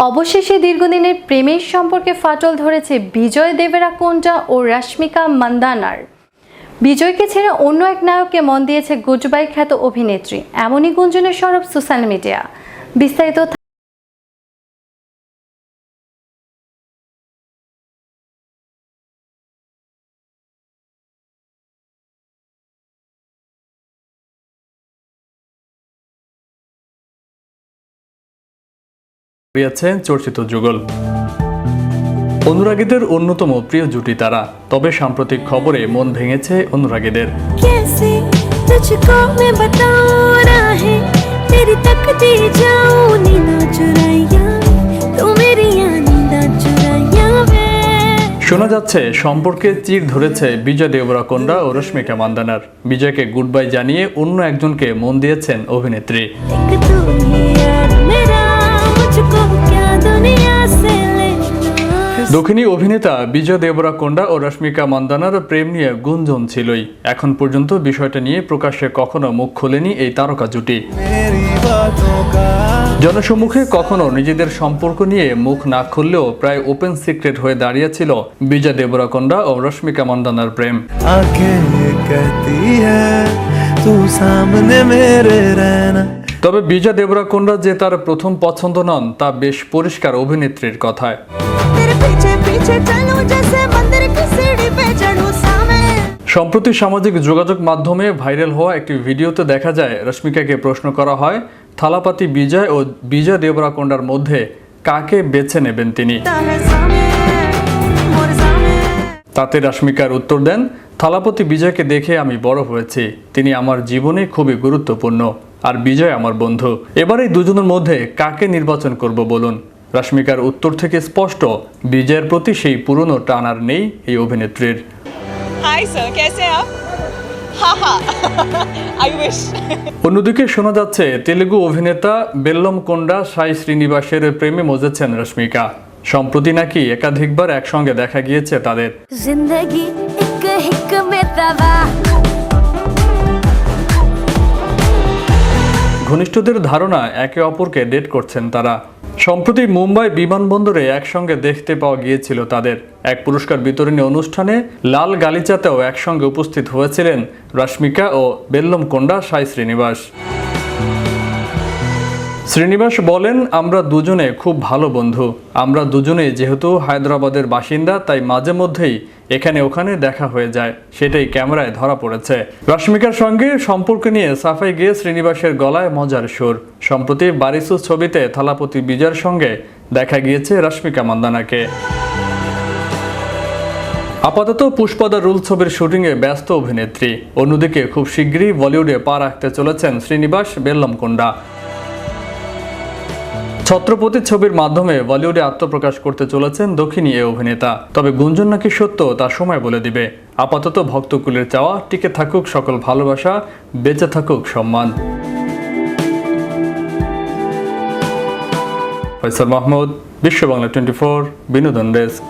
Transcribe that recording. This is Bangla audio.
অবশেষে দীর্ঘদিনের প্রেমের সম্পর্কে ফাটল ধরেছে বিজয় দেবরাকোন্ডা ও রশ্মিকা মান্দানার। বিজয়কে ছেড়ে অন্য এক নায়ককে মন দিয়েছে গুডবাই খ্যাত অভিনেত্রী, এমনই গুঞ্জনের সরব সোশ্যাল মিডিয়া। বিস্তারিত চর্চিত যুগল অনুরাগীদের অন্যতম প্রিয় জুটি তারা। তবে সাম্প্রতিক খবরে মন ভেঙেছে অনুরাগীদের। শোনা যাচ্ছে সম্পর্কে চির ধরেছে বিজয় দেবরাকোন্ডা ও রশ্মিকা মান্দানার। বিজয়কে গুড বাই জানিয়ে অন্য একজনকে মন দিয়েছেন অভিনেত্রী। দক্ষিণী অভিনেতা বিজয় দেবরাকোন্ডা ও রশ্মিকা মান্দানার প্রেম নিয়ে গুঞ্জন ছিলই। এখন পর্যন্ত বিষয়টা নিয়ে প্রকাশ্যে কখনো মুখ খোলেনি এই তারকা জুটি। জনসম্মুখে কখনো নিজেদের সম্পর্ক নিয়ে মুখ না খুললেও প্রায় ওপেন সিক্রেট হয়ে দাঁড়িয়েছিল বিজয় দেবরাকোন্ডা ও রশ্মিকা মান্দানার প্রেম। তবে বিজয় দেবরাকোন্ডা যে তার প্রথম পছন্দ নন তা বেশ পরিষ্কার অভিনেত্রীর কথায়। সম্প্রতি সামাজিক যোগাযোগ মাধ্যমে ভাইরাল হওয়া একটি ভিডিওতে দেখা যায় রশ্মিকাকে প্রশ্ন করা হয় থালাপতি বিজয় ও বিজয় দেবরাকোন্ডার মধ্যে কাকে বেছে নেবেন তিনি। তাতে রশ্মিকার উত্তর দেন, থালাপতি বিজয়কে দেখে আমি বড় হয়েছি, তিনি আমার জীবনে খুবই গুরুত্বপূর্ণ, আর বিজয় আমার বন্ধু। এবার এই দুজনের মধ্যে কাকে নির্বাচন করব বলুন। রশ্মিকার উত্তর থেকে স্পষ্ট বিজয়ের প্রতি সেই পুরনো টান আর নেই এই অভিনেত্রীর। অন্যদিকে শোনা যাচ্ছে তেলুগু অভিনেতা বেল্লমকোন্ডা সাই শ্রীনিবাসের প্রেমে মজেছেন রশ্মিকা। সম্প্রতি নাকি একাধিকবার একসঙ্গে দেখা গিয়েছে তাদের। ঘনিষ্ঠদের ধারণা একে অপরকে ডেট করছেন তারা। সম্প্রতি মুম্বাই বিমানবন্দরে একসঙ্গে দেখতে পাওয়া গিয়েছিল তাদের। এক পুরস্কার বিতরণী অনুষ্ঠানে লাল গালিচাতেও একসঙ্গে উপস্থিত হয়েছিলেন রশ্মিকা ও বেল্লমকোন্ডা সাই শ্রীনিবাস। শ্রীনিবাস বলেন, আমরা দুজনে খুব ভালো বন্ধু। আমরা দুজনেই যেহেতু হায়দ্রাবাদের বাসিন্দা, তাই মাঝে মধ্যেই এখানে ওখানে দেখা হয়ে যায়, সেটাই ক্যামেরায় ধরা পড়েছে। রশ্মিকার সঙ্গে সম্পর্ক নিয়ে সাফাই গিয়ে শ্রীনিবাসের গলায় মজার সুর। সম্প্রতি বারিসু ছবিতে থালাপতি বিজয়ের সঙ্গে দেখা গিয়েছে রশ্মিকা মান্দানাকে। আপাতত পুষ্পা দ্য রুল ছবির শুটিংয়ে ব্যস্ত অভিনেত্রী। অন্যদিকে খুব শীঘ্রই বলিউডে পা রাখতে চলেছেন শ্রীনিবাস বেল্লমকোন্ডা। ছত্রপতি ছবির মাধ্যমে বলিউডে আত্মপ্রকাশ করতে চলেছেন দক্ষিণী এ অভিনেতা। তবে গুঞ্জন নাকি সত্য তা সময় বলে দিবে। আপাতত ভক্তকুলের চাওয়া টিকে থাকুক সকল ভালোবাসা, বেঁচে থাকুক সম্মান। ফয়সাল মাহমুদ, বিশ্ব বাংলা 24, বিনোদন ডেস্ক।